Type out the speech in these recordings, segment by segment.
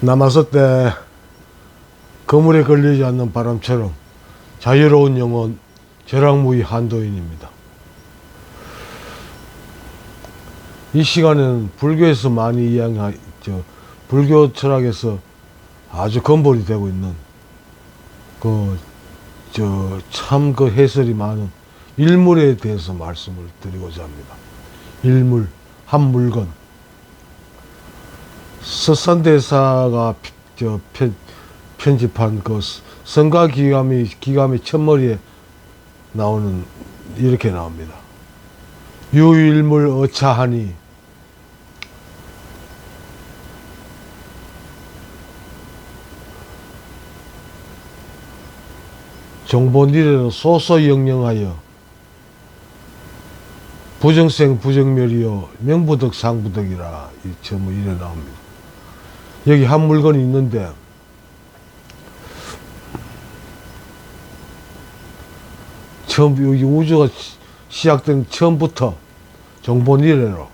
남았을 때 그물에 걸리지 않는 바람처럼 자유로운 영혼 절랑무이 한도인입니다. 이 시간에는 불교에서 많이 불교 철학에서 아주 근본이 되고 있는 참 해설이 많은 일물에 대해서 말씀을 드리고자 합니다. 일물, 한 물건. 서산대사가 편집한 성가기감의 첫머리에 나오는, 이렇게 나옵니다. 유일물 어차하니 종본이래로 소소영령하여 부정생 부정멸이요 명부덕 상부덕이라 전부 이래 나옵니다. 여기 한 물건이 있는데 여기 우주가 시작된 처음부터 종본이래로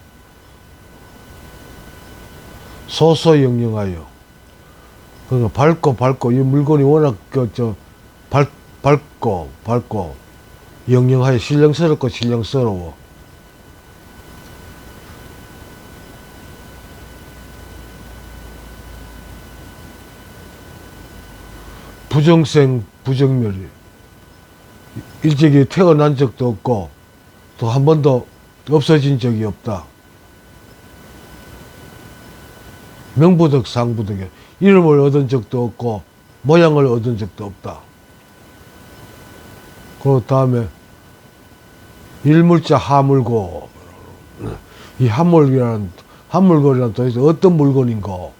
소소영령하여, 그러니까 밝고 이 물건이 워낙 밝고 영영하여 신령스럽고 신령스러워. 부정생 부정멸이, 일찍이 태어난 적도 없고 또 한 번도 없어진 적이 없다. 명부덕 상부덕에 이름을 얻은 적도 없고 모양을 얻은 적도 없다. 그 다음에 일물자 하물고, 이 한물고리란 도대체 어떤 물건인고?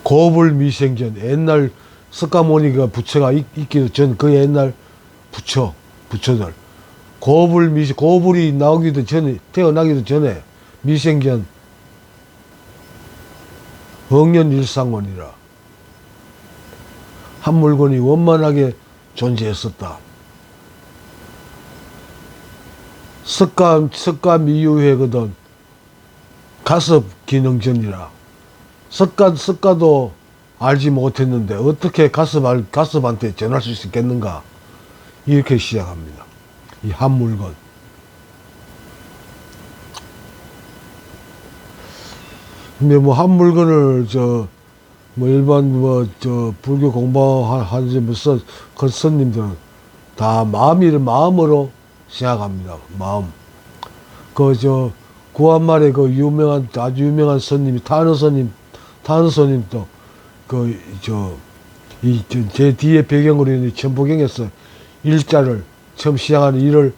고불미생전, 옛날 석가모니가 부처가 있기도 전 그 옛날 부처들 고불이 나오기도 전에, 태어나기도 전에 미생전 억년일상원이라 한 물건이 원만하게 존재했었다. 석가미유회거든 가섭 기능전이라, 석가도 알지 못했는데 어떻게 가섭한테 전할 수 있겠는가, 이렇게 시작합니다. 이 한 물건. 근데 한 물건을 일반 불교 공부하는 그 스님들은 다 마음으로 생각합니다. 마음. 구한말에 아주 유명한 스님이 타느 스님도 제 뒤에 배경으로 있는 천부경에서 일자를 처음 시작하는 일을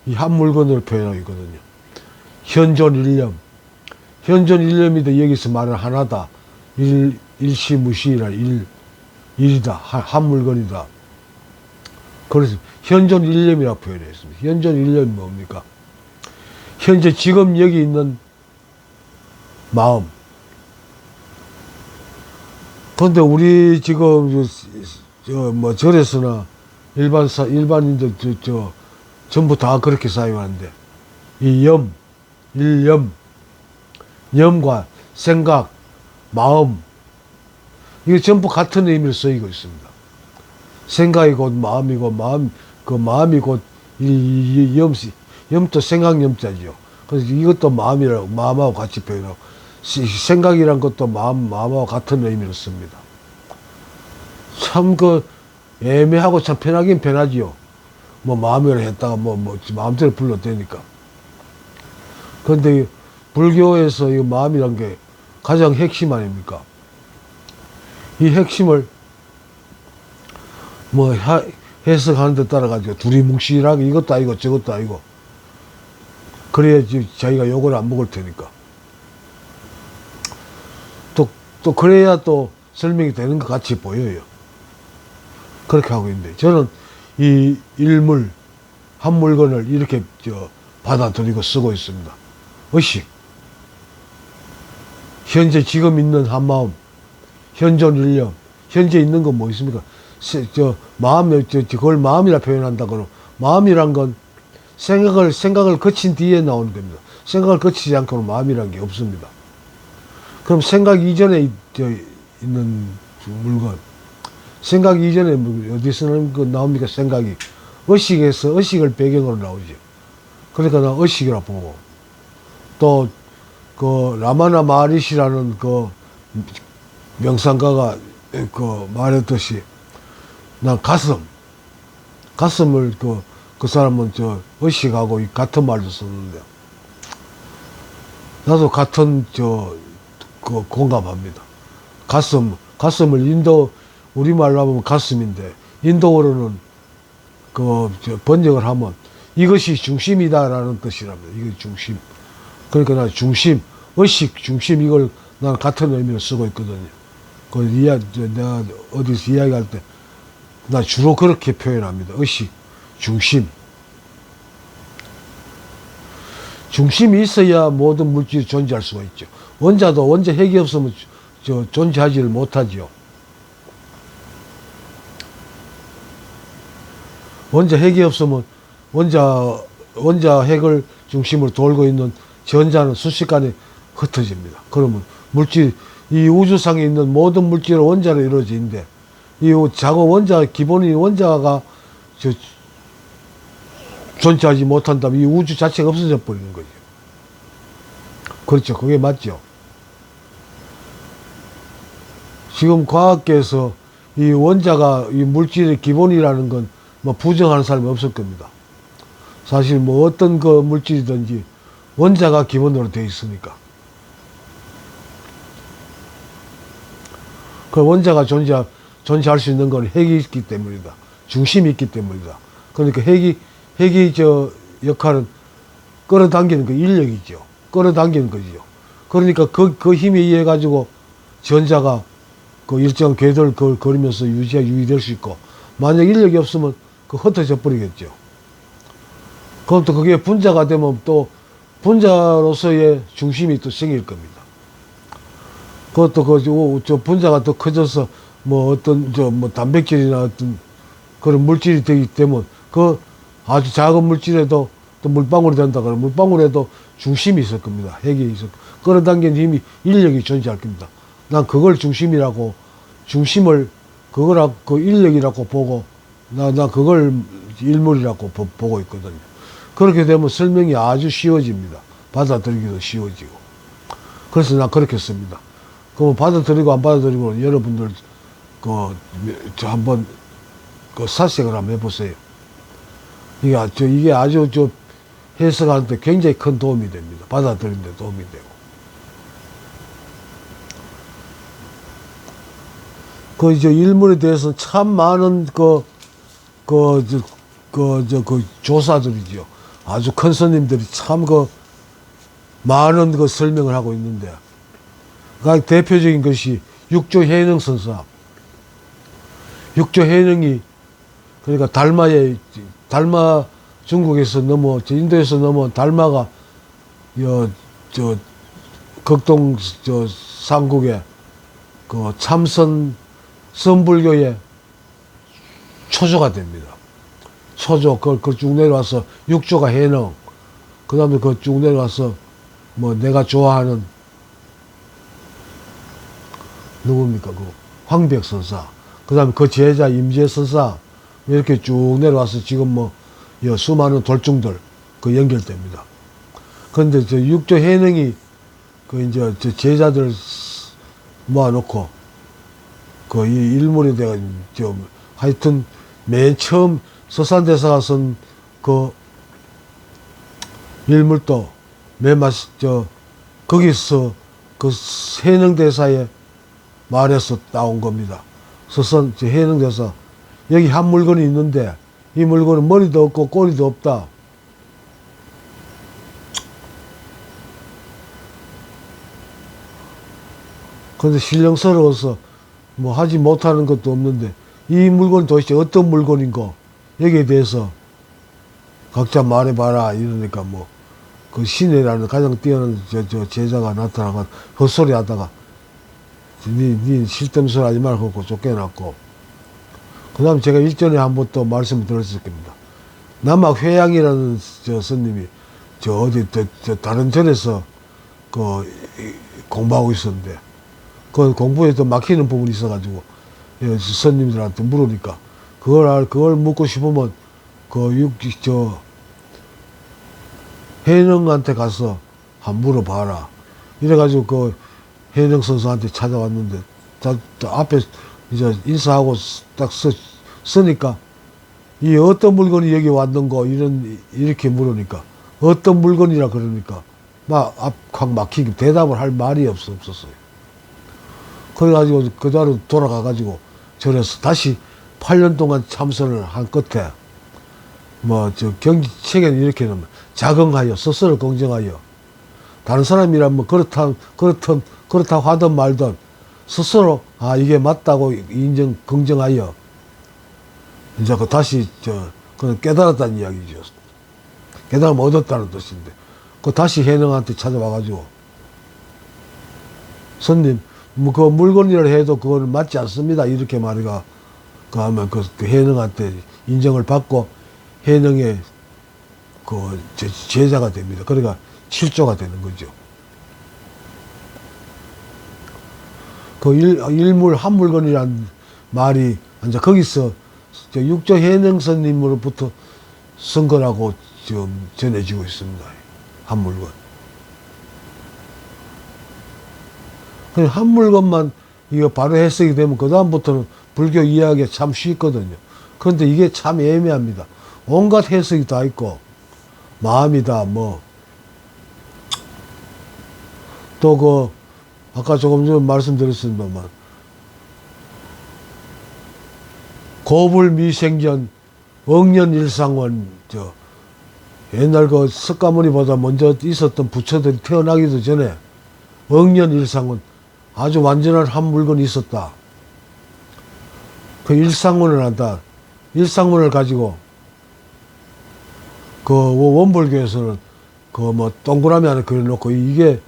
이 한 물건으로 표현하고 있거든요. 현존일념. 현존일념이다. 여기서 말은 하나다. 일시무시이라, 일이다. 한 물건이다. 그래서 현존일념이라고 표현했습니다. 현존일념이 뭡니까? 현재 지금 여기 있는 마음. 그런데 우리 지금 절에서나 일반인들 전부 다 그렇게 사용하는데, 이 염과 생각, 마음, 이게 전부 같은 의미를 쓰이고 있습니다. 생각이 곧 마음이고, 마음이 곧 염도 생각 염자죠. 그래서 이것도 마음하고 같이 표현하고, 생각이란 것도 마음하고 같은 의미를 씁니다. 참 애매하고 참 편하긴 편하지요. 마음으로 했다가 마음대로 불러도 되니까. 그런데 불교에서 이 마음이란 게 가장 핵심 아닙니까? 이 핵심을 해석하는 데 따라 가지고 두리뭉실하게 이것도 아니고 저것도 아니고 그래야지 자기가 욕을 안 먹을 테니까. 또 그래야 또 설명이 되는 것 같이 보여요. 그렇게 하고 있는데, 저는 이 일물, 한 물건을 이렇게 받아들이고 쓰고 있습니다. 의식. 현재 지금 있는 한마음, 현존일념. 현재 있는 건 뭐 있습니까? 그걸 마음이라 표현한다 그러면, 마음이란 건 생각을 거친 뒤에 나오는 겁니다. 생각을 거치지 않고는 마음이라는 게 없습니다. 그럼 생각 이전에 있는 물건, 생각 이전에 어디서 나옵니까? 생각이 의식에서 의식을 배경으로 나오죠. 그러니까 나 의식이라 보고, 또 그 라마나 마하리시라는 그 명상가가 그 말했듯이 난 가슴을 그 사람은 의식하고 같은 말도 썼는데, 나도 같은 공감합니다. 가슴을 우리말로 하면 가슴인데, 인도어로는 번역을 하면 이것이 중심이다라는 뜻이랍니다. 이게 중심. 그러니까 난 중심, 의식, 중심, 이걸 난 같은 의미로 쓰고 있거든요. 내가 어디서 이야기할 때, 나 주로 그렇게 표현합니다. 의식, 중심. 중심이 있어야 모든 물질이 존재할 수가 있죠. 원자 핵이 없으면 존재하지를 못하지요. 원자 핵이 없으면 원자 핵을 중심으로 돌고 있는 전자는 순식간에 흩어집니다. 그러면 이 우주상에 있는 모든 물질은 원자로 이루어지는데, 이 작은 기본인 원자가 존재하지 못한다면 이 우주 자체가 없어져 버리는 거죠. 그렇죠. 그게 맞죠. 지금 과학계에서 이 원자가 이 물질의 기본이라는 건 뭐 부정하는 사람이 없을 겁니다. 사실 뭐 어떤 그 물질이든지 원자가 기본으로 되어 있으니까. 그 원자가 존재할 수 있는 건 핵이 있기 때문이다. 중심이 있기 때문이다. 그러니까 핵이 역할은 끌어당기는 그 인력이죠. 끌어당기는 거죠. 그러니까 그 힘에 의해 가지고 전자가 그 일정한 궤도를 걸으면서 유지될 수 있고, 만약 인력이 없으면 흩어져 버리겠죠. 그럼 또 그게 분자가 되면 또 분자로서의 중심이 또 생길 겁니다. 그것도 분자가 더 커져서 뭐 어떤 단백질이나 어떤 그런 물질이 되기 때문에 그 아주 작은 물질에도 또 물방울이 된다 그러면 물방울에도 중심이 있을 겁니다. 핵이 끌어당기는 힘이, 인력이 존재할 겁니다. 난 그걸 중심을 그 인력이라고 보고, 나 그걸 일물이라고 보고 있거든요. 그렇게 되면 설명이 아주 쉬워집니다. 받아들이기도 쉬워지고. 그래서 난 그렇게 씁니다. 그럼 받아들이고 안 받아들이고 여러분들 한번 사색을 한번 해보세요. 이게 아주 해석하는데 굉장히 큰 도움이 됩니다. 받아들이는 데 도움이 되고. 일물에 대해서는 참 많은 조사들이죠. 아주 큰 스님들이 참 많은 설명을 하고 있는데, 대표적인 것이 육조해능선사. 육조해능이, 그러니까 달마 중국에서 인도에서 넘어온 달마가, 극동, 삼국의 참선 선불교의 초조가 됩니다. 초조, 그걸 쭉 내려와서 육조가 해능, 그 다음에 쭉 내려와서 내가 좋아하는 누굽니까? 황백선사, 그 다음에 그 제자 임재선사, 이렇게 쭉 내려와서 지금 수많은 돌중들 연결됩니다. 그런데 육조 해능이 제자들 모아놓고 이 일물에 대한 하여튼 맨 처음 서산대사가 쓴 일물도 거기서 해능대사의 말에서 나온 겁니다. 해능대사, 여기 한 물건이 있는데 이 물건은 머리도 없고 꼬리도 없다. 그런데 신령스러워서 하지 못하는 것도 없는데, 이 물건은 도대체 어떤 물건인고, 여기에 대해서 각자 말해봐라 이러니까 신이라는 가장 뛰어난 제자가 나타나가 헛소리 하다가 니 쓸데없는 소리 하지 말고 쫓겨났고, 그 다음 제가 일전에 한 번 또 말씀을 드렸을 겁니다. 남학 회양이라는 스님이 다른 절에서 공부하고 있었는데, 그 공부에 또 막히는 부분이 있어가지고, 예, 스님들한테 물으니까, 그걸 묻고 싶으면, 해능한테 가서 한번 물어봐라. 이래가지고 해능 선수한테 찾아왔는데, 앞에 이제 인사하고 딱 쓰니까, 이 어떤 물건이 여기 왔는고, 이렇게 물으니까, 어떤 물건이라 그러니까, 확 막히고 대답을 할 말이 없었어요. 그래가지고, 그 자로 돌아가가지고, 절에서 다시 8년 동안 참선을 한 끝에, 경지책에는 이렇게 넣으면, 자긍하여, 스스로 긍정하여, 다른 사람이라면 그렇다고 하든 말든, 스스로, 이게 맞다고 긍정하여, 이제 다시, 깨달았다는 이야기죠. 깨달음 얻었다는 뜻인데, 다시 해능한테 찾아와가지고, 손님, 그 물건이라 해도 그거는 맞지 않습니다. 이렇게 말이가, 하면 그 해능한테 인정을 받고, 해능의 제자가 됩니다. 그러니까 7조가 되는 거죠. 일물 한 물건이란 말이 이제 거기서 6조 해능 스님으로부터 쓴 거라고 지금 전해지고 있습니다. 한 물건. 한 물건만 이거 바로 해석이 되면 그 다음부터는 불교 이야기가 참 쉽거든요. 그런데 이게 참 애매합니다. 온갖 해석이 다 있고, 마음이다, 또 아까 조금 전에 말씀드렸습니다만, 고불미생전, 억년일상원, 옛날 석가모니보다 먼저 있었던 부처들이 태어나기도 전에, 억년일상원, 아주 완전한 한 물건이 있었다. 그 일상원을 한다. 일상원을 가지고, 원불교에서는 동그라미 하나 그려놓고, 이게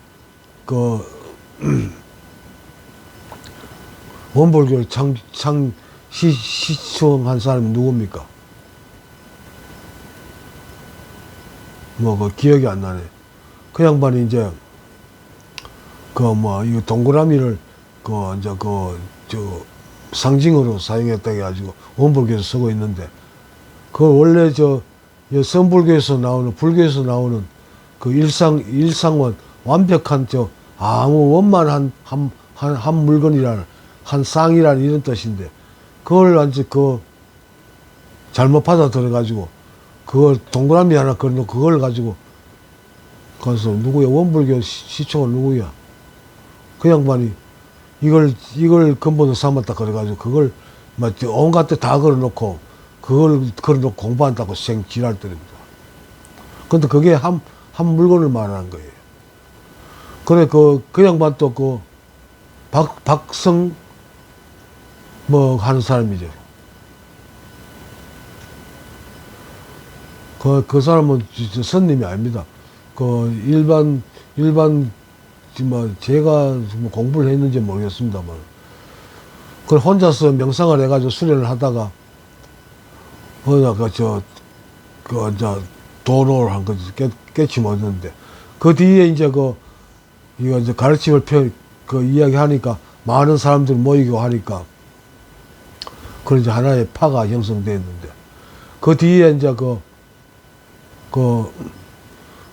원불교를 시청한 사람이 누굽니까? 기억이 안 나네. 그 양반이 이제, 이 동그라미를, 상징으로 사용했다 해가지고, 원불교에서 쓰고 있는데, 그걸 원래 선불교에서 나오는, 불교에서 나오는 일상원, 완벽한 아무 원만한 한 물건이라는, 한 쌍이라는 이런 뜻인데, 그걸 완전 잘못 받아들여가지고, 그걸 동그라미 하나 그려놓고 그걸 가지고, 가서 누구야? 원불교 시초가 누구야? 그 양반이 이걸 근본으로 삼았다 그래가지고, 그걸 온갖 데 다 걸어놓고, 그걸 걸어놓고 공부한다고 지랄 때립니다. 근데 그게 한 물건을 말하는 거예요. 그래, 그 양반 또 박성, 하는 사람이죠. 그 사람은 스님이 아닙니다. 일반, 제가 공부를 했는지 모르겠습니다만, 그걸 혼자서 명상을 해가지고 수련을 하다가, 도로를 한 거지, 깨치 못했는데, 그 뒤에 이거 이제 가르침을 이야기 하니까, 많은 사람들이 모이고 하니까, 그런 이제 하나의 파가 형성됐는데, 그 뒤에 이제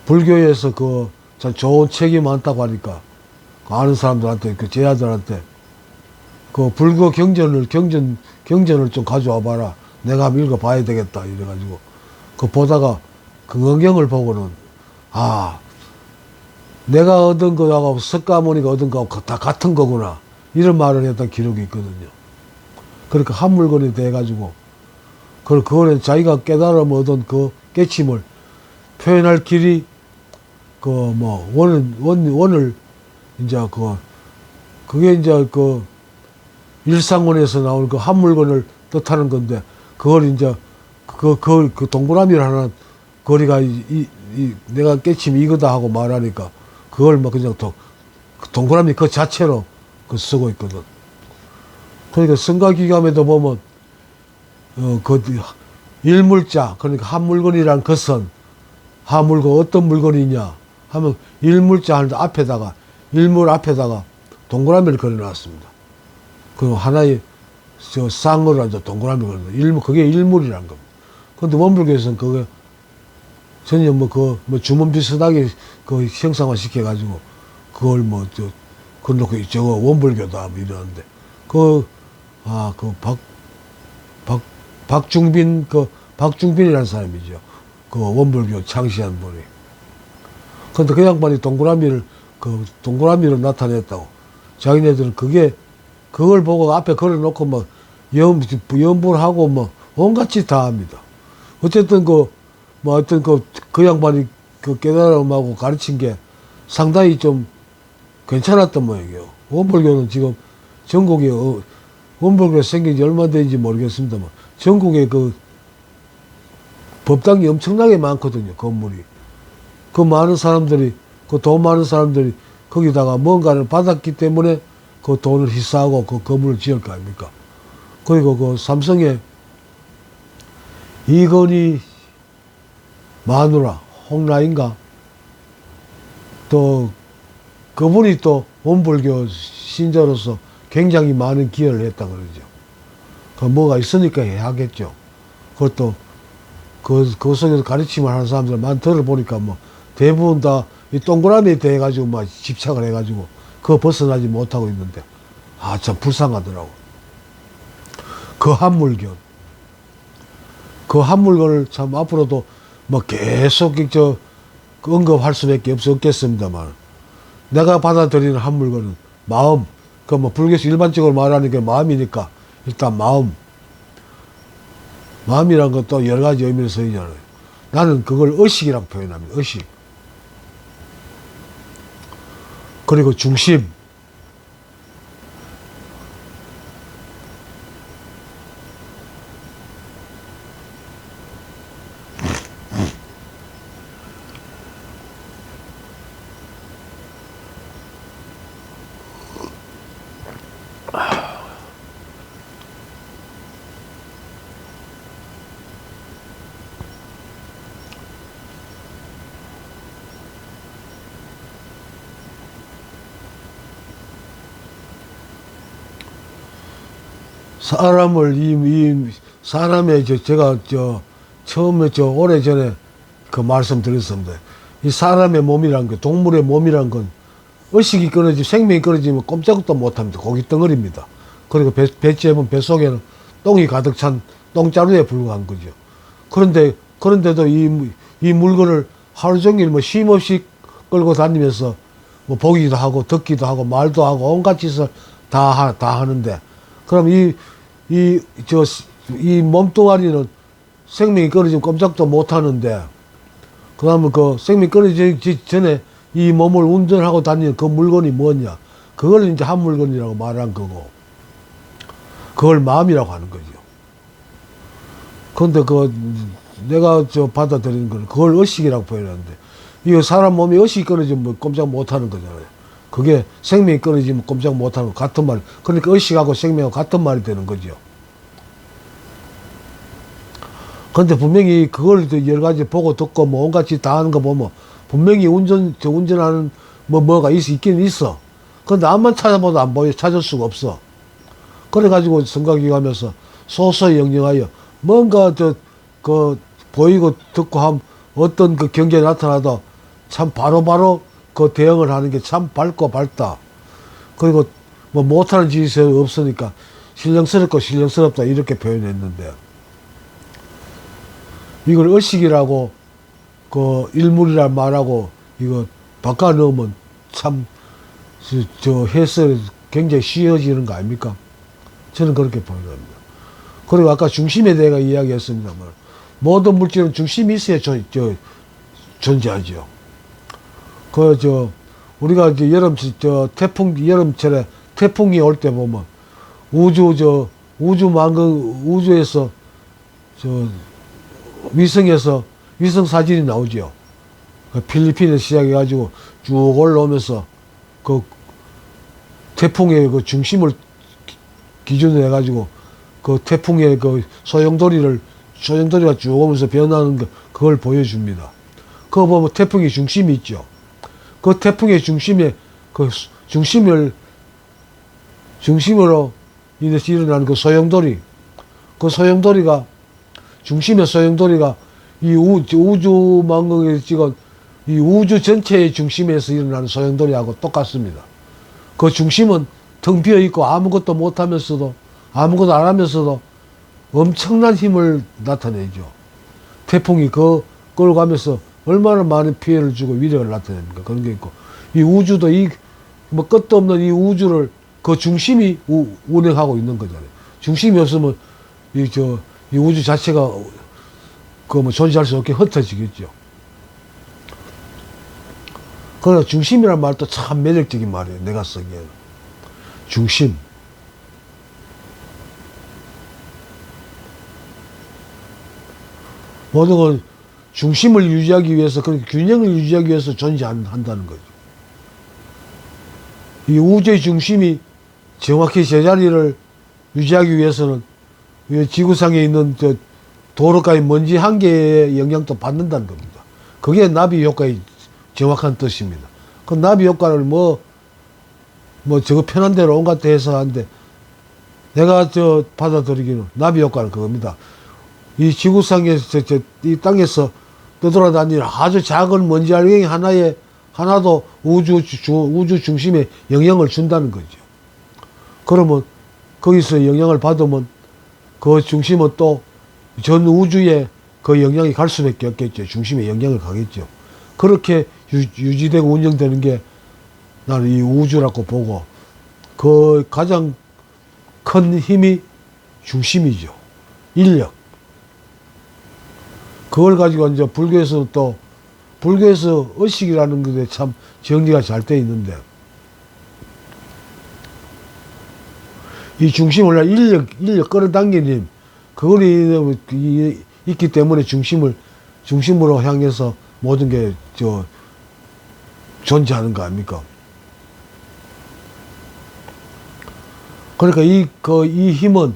불교에서 참 좋은 책이 많다고 하니까, 아는 사람들한테, 제자들한테, 불교 경전을 좀 가져와 봐라. 내가 한번 읽어봐야 되겠다. 이래가지고, 보다가, 응경을 보고는, 내가 얻은 거하고 석가모니가 얻은 거하고 다 같은 거구나. 이런 말을 했던 기록이 있거든요. 그러니까 한 물건이 돼가지고, 그거는 자기가 깨달음 얻은 깨침을 표현할 길이, 원을, 이제 그게 이제 일상원에서 나오는 한 물건을 뜻하는 건데, 그걸 이제, 동그라미를 하나, 거리가 내가 깨침이 이거다 하고 말하니까, 그걸 그냥 동그라미 그 자체로 쓰고 있거든. 그러니까 성가기감에도 보면, 일물자, 그러니까 한 물건이란 것은 하물고 어떤 물건이냐 하면 일물자 하는데 앞에다가 일물 앞에다가 동그라미를 그려놨습니다. 그 하나의 저 쌍으로 앉아 동그라미 그려 일물 그게 일물이란 겁니다. 그런데 원불교에서는 그게 전혀 뭐 주문 비슷하게 그 형상화 시켜가지고 그걸 그놓고 저거 원불교다 뭐 이러는데 박중빈이라는 사람이죠. 그 원불교 창시한 분이. 근데 그 양반이 동그라미로 나타냈다고. 자기네들은 그걸 보고 앞에 걸어놓고 연불하고 온갖 짓 다 합니다. 어쨌든 그 양반이 그 깨달음하고 가르친 게 상당히 좀 괜찮았던 모양이에요. 원불교는 지금 전국에, 원불교가 생긴 지 얼마 된지 모르겠습니다만, 전국에 그 법당이 엄청나게 많거든요, 건물이. 그 많은 사람들이, 그 돈 많은 사람들이 거기다가 뭔가를 받았기 때문에 그 돈을 희사하고 그 건물을 지을 거 아닙니까? 그리고 그 삼성에 이건희 마누라, 홍라인가? 또, 그분이 또 원불교 신자로서 굉장히 많은 기여를 했다 그러죠. 그 뭐가 있으니까 해야 하겠죠. 그것도 그 속에서 가르침을 하는 사람들 많이 들어보니까 대부분 다 이 동그라미에 대해 가지고 집착을 해가지고 그거 벗어나지 못하고 있는데 참 불쌍하더라고. 그 한물건을 참 앞으로도 계속 언급할 수밖에 없겠습니다만 내가 받아들이는 한물건은 마음. 불교에서 일반적으로 말하는 게 마음이니까 일단 마음이란 것도 여러 가지 의미를 쓰이잖아요. 나는 그걸 의식이라고 표현합니다. 의식. 그리고 중심. 사람의 제가 처음에 오래전에 그 말씀 드렸습니다. 이 사람의 몸이란 거, 동물의 몸이란 건 의식이 끊어지면, 생명이 끊어지면 꼼짝도 못 합니다. 고기 덩어리입니다. 그리고 배째면 배 속에는 똥이 가득 찬 똥자루에 불과한 거죠. 그런데도 이 물건을 하루 종일 쉼 없이 끌고 다니면서 보기도 하고 듣기도 하고 말도 하고 온갖 짓을 다 하는데, 그럼 이 몸뚱아리는 생명이 끊어지면 꼼짝도 못 하는데, 그 다음에 그 생명이 끊어지기 전에 이 몸을 운전하고 다니는 그 물건이 뭐냐? 그걸 이제 한 물건이라고 말한 거고, 그걸 마음이라고 하는 거죠. 그런데 내가 받아들이는 걸 그걸 의식이라고 표현하는데, 이거 사람 몸이 의식이 끊어지면 꼼짝 못 하는 거잖아요. 그게 생명이 끊어지면 꼼짝 못 하는 거 같은 말. 그러니까 의식하고 생명하고 같은 말이 되는 거죠. 근데 분명히 그걸 여러 가지 보고 듣고 온갖 짓 다 하는 거 보면 분명히 운전하는 뭐가 있긴 있어. 근데 암만 찾아봐도 안 보여. 찾을 수가 없어. 그래가지고 생각이 가면서 소소히 영영하여 뭔가 보이고 듣고 함 어떤 그 경계에 나타나도 참 바로바로 그 대응을 하는 게 참 밝다. 그리고 못하는 짓이 없으니까 신령스럽고 신령스럽다 이렇게 표현했는데, 이걸 의식이라고 그 일물이란 말하고 이거 바꿔 넣으면 참 해석이 굉장히 쉬워지는 거 아닙니까? 저는 그렇게 보여집니다. 그리고 아까 중심에 대해 이야기했습니다만, 모든 물질은 중심이 있어야 존재하죠. 우리가 여름철에 태풍이 올 때 보면 우주에서 위성 사진이 나오죠. 필리핀에서 시작해가지고 쭉 올라오면서 그 태풍의 그 중심을 기준으로 해가지고 그 태풍의 그 소용돌이가 쭉 오면서 변하는 그걸 보여줍니다. 그거 보면 태풍의 중심이 있죠. 그 태풍의 중심에, 그 중심으로 인해서 일어나는 그 소용돌이, 그 소용돌이가, 중심의 소용돌이가 이 우주망원경에 찍은 이 우주 전체의 중심에서 일어나는 소용돌이하고 똑같습니다. 그 중심은 텅 비어 있고 아무것도 못 하면서도, 아무것도 안 하면서도 엄청난 힘을 나타내죠. 태풍이 그걸 가면서 얼마나 많은 피해를 주고 위력을 나타냅니까? 그런 게 있고, 이 우주도 뭐 끝도 없는 이 우주를 그 중심이 운행하고 있는 거잖아요. 중심이 없으면 이 우주 자체가 뭐 존재할 수 없게 흩어지겠죠. 그러나 중심이란 말도 참 매력적인 말이에요. 내가 쓰기에는. 중심. 모든 건 중심을 유지하기 위해서, 그 균형을 유지하기 위해서 존재한다는 거죠. 이 우주의 중심이 정확히 제자리를 유지하기 위해서는 지구상에 있는 도로가의 먼지 한 개의 영향도 받는다는 겁니다. 그게 나비 효과의 정확한 뜻입니다. 그 나비 효과를 저거 편한 대로 온갖 데 해서 하는데, 내가 받아들이기는 나비 효과는 그겁니다. 이 지구상에서, 이 땅에서 떠돌아다니는 아주 작은 먼지 알갱이 하나도 우주 중심에 영향을 준다는 거죠. 그러면 거기서 영향을 받으면 그 중심은 또 전 우주에 그 영향이 갈 수밖에 없겠죠. 중심에 영향을 가겠죠. 그렇게 유지되고 운영되는 게 나는 이 우주라고 보고, 그 가장 큰 힘이 중심이죠. 인력. 그걸 가지고 이제 불교에서 의식이라는 것에 참 정리가 잘 돼 있는데, 이 중심을 인력 끌어당기는 힘, 그걸 있기 때문에 중심으로 향해서 모든 게 존재하는 거 아닙니까? 그러니까 이 힘은,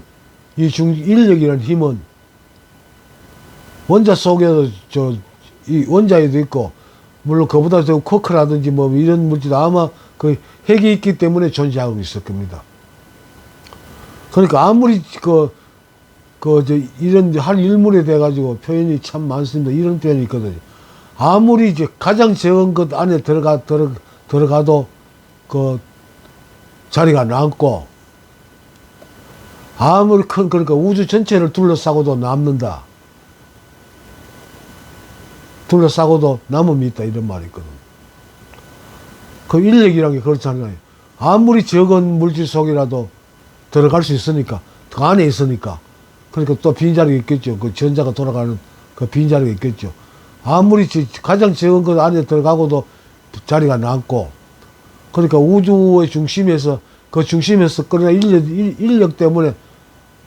인력이라는 힘은 원자 속에도 이 원자에도 있고, 물론 그보다 더 쿼크라든지 뭐 이런 물질 아마 그 핵이 있기 때문에 존재하고 있을 겁니다. 그러니까 아무리 이런 할 일물에 돼 가지고 표현이 참 많습니다. 이런 표현이 있거든요. 아무리 가장 적은 것 안에 들어가도 그 자리가 남고, 아무리 그러니까 우주 전체를 둘러싸고도 남는다. 둘러싸고도 남음이 있다. 이런 말이 있거든. 그 인력이라는 게 그렇잖아요. 아무리 적은 물질 속이라도 들어갈 수 있으니까, 그 안에 있으니까. 그러니까 또 빈자리가 있겠죠. 그 전자가 돌아가는 그 빈자리가 있겠죠. 아무리 가장 적은 것 안에 들어가고도 자리가 남고, 그러니까 우주의 중심에서, 그 중심에서 끌어낸 인력 때문에,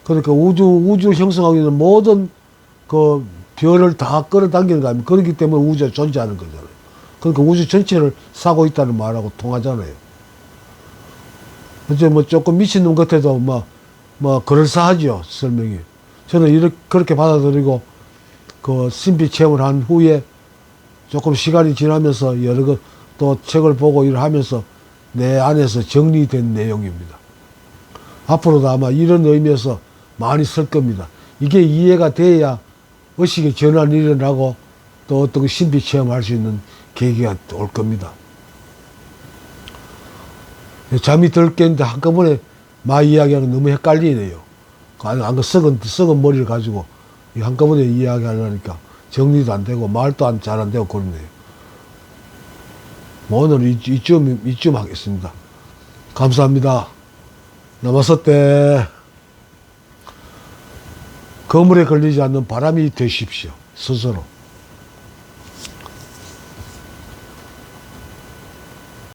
그러니까 우주를 형성하고 있는 모든 그 별을 다 끌어당기는 거 아닙니까? 그렇기 때문에 우주가 존재하는 거잖아요. 그러니까 우주 전체를 사고 있다는 말하고 통하잖아요. 이제 뭐 조금 미친놈 같아도 그럴싸하죠, 설명이. 저는 그렇게 받아들이고, 그 신비 체험을 한 후에 조금 시간이 지나면서 여러 것 또 책을 보고 일을 하면서 내 안에서 정리된 내용입니다. 앞으로도 아마 이런 의미에서 많이 쓸 겁니다. 이게 이해가 돼야 의식의 전환이 일어나고 또 어떤 신비 체험을 할 수 있는 계기가 올 겁니다. 잠이 덜 깼는데 한꺼번에 이야기하는 거 너무 헷갈리네요. 썩은 머리를 가지고 한꺼번에 이야기하려니까 정리도 안 되고 말도 잘 안 되고 그러네요. 오늘 이쯤 하겠습니다. 감사합니다. 나마스테. 거물에 걸리지 않는 바람이 되십시오. 스스로.